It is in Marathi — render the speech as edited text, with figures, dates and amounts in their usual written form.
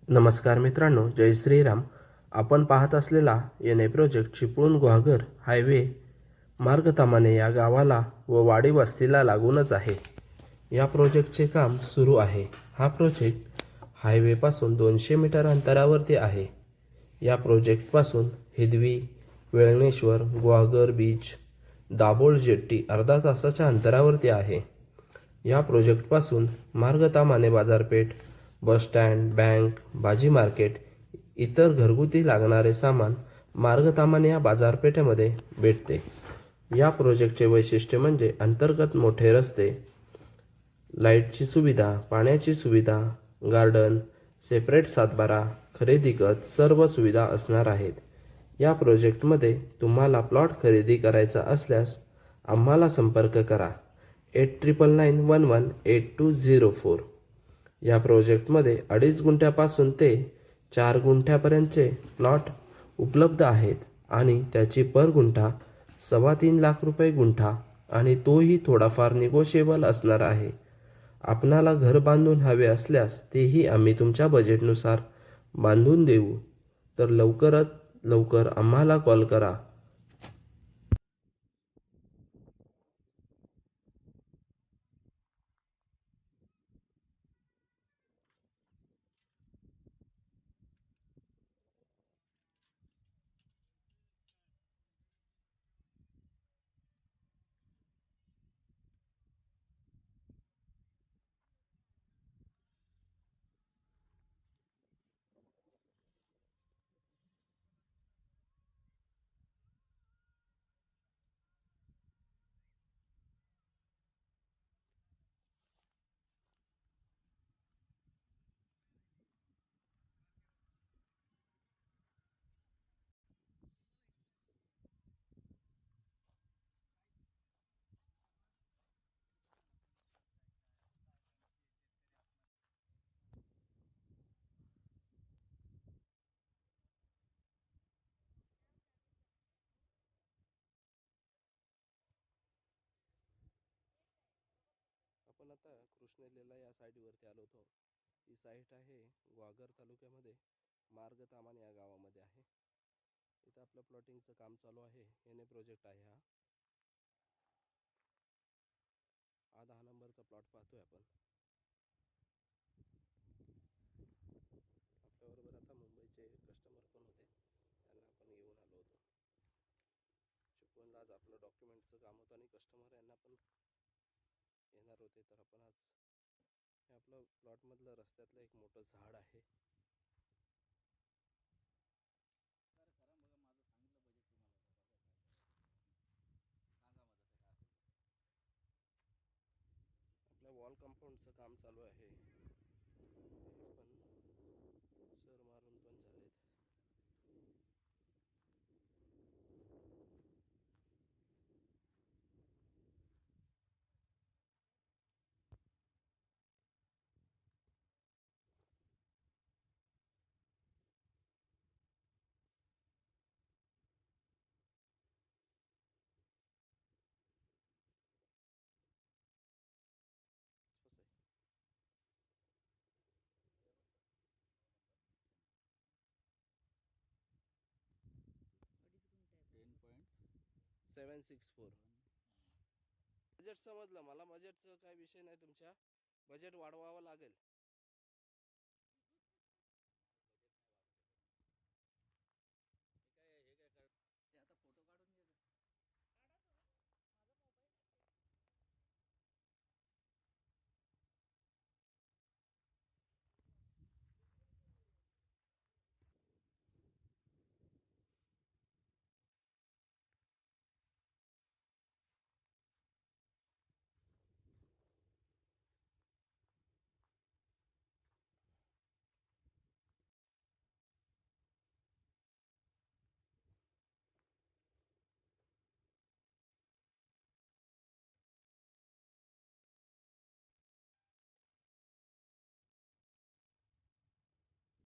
नमस्कार मित्रांनो, जय श्रीराम. आपण पाहत असलेला N A project Chiplun Guhagar highway मार्ग तामाणे या गावाला व वाडी वस्तीला लागूनच आहे. या प्रोजेक्टचे काम सुरू आहे. हा प्रोजेक्ट हायवेपासून 200 मीटर अंतरावरती आहे. या प्रोजेक्टपासून हिदवी, वेळणेश्वर, गुहागर बीच, दाभोळ जेट्टी अर्धा तासाच्या अंतरावरती आहे. या प्रोजेक्टपासून मार्ग तामाणे बाजारपेठ, बसस्टँड, बँक, भाजी मार्केट, इतर घरगुती लागणारे सामान मार्ग तामाणे या बाजारपेठेमध्ये भेटते. या प्रोजेक्टचे वैशिष्ट्य म्हणजे अंतर्गत मोठे रस्ते, लाईटची सुविधा, पाण्याची सुविधा, गार्डन, सेपरेट सातबारा, खरेदी खत सर्व सुविधा असणार आहेत. या प्रोजेक्टमध्ये तुम्हाला प्लॉट खरेदी करायचा असल्यास आम्हाला संपर्क करा 8999118204. या प्रोजेक्टमध्ये 2.5 गुंठ्यापासून ते 4 गुंठ्यापर्यंतचे प्लॉट उपलब्ध आहेत आणि त्याची पर गुंठा 3.25 लाख रुपये गुंठा आणि तोही थोडाफार निगोशिएबल असणार आहे. आपणाला घर बांधून हवे असल्यास तेही आम्ही तुमच्या बजेटनुसार बांधून देऊ. तर लवकरात लवकर आम्हाला कॉल करा. आपण आता कृष्णलेला या साईडवरती आलो होतो. ही साईट आहे गुहागर तालुक्यामध्ये मार्ग तामाणे या गावामध्ये आहे. इथं आपलं प्लॉटिंगचं काम चालू आहे. एन ए प्रोजेक्ट आहे हा. 10 नंबरचा प्लॉट पाहतोय आपण. आपल्याबरोबर आता मुंबईचे कस्टमर पण होते, त्यांना आपण घेऊन आलो होतो. चिपळूणला आज आपलं डॉक्युमेंटचं काम होतं आणि कस्टमर यांना पण येणार होते. तर आपण आज हे आपलं प्लॉटमधलं रस्त्यातलं एक मोठं झाड आहे. आपल्या वॉल कंपाऊंडचं काम चालू आहे. पण सर मारून पण झालेत. कसं आहे 764. बजेट समजलं मला. बजेटचं काय विषय नाही. तुमच्या बजेट वाढवावं लागेल.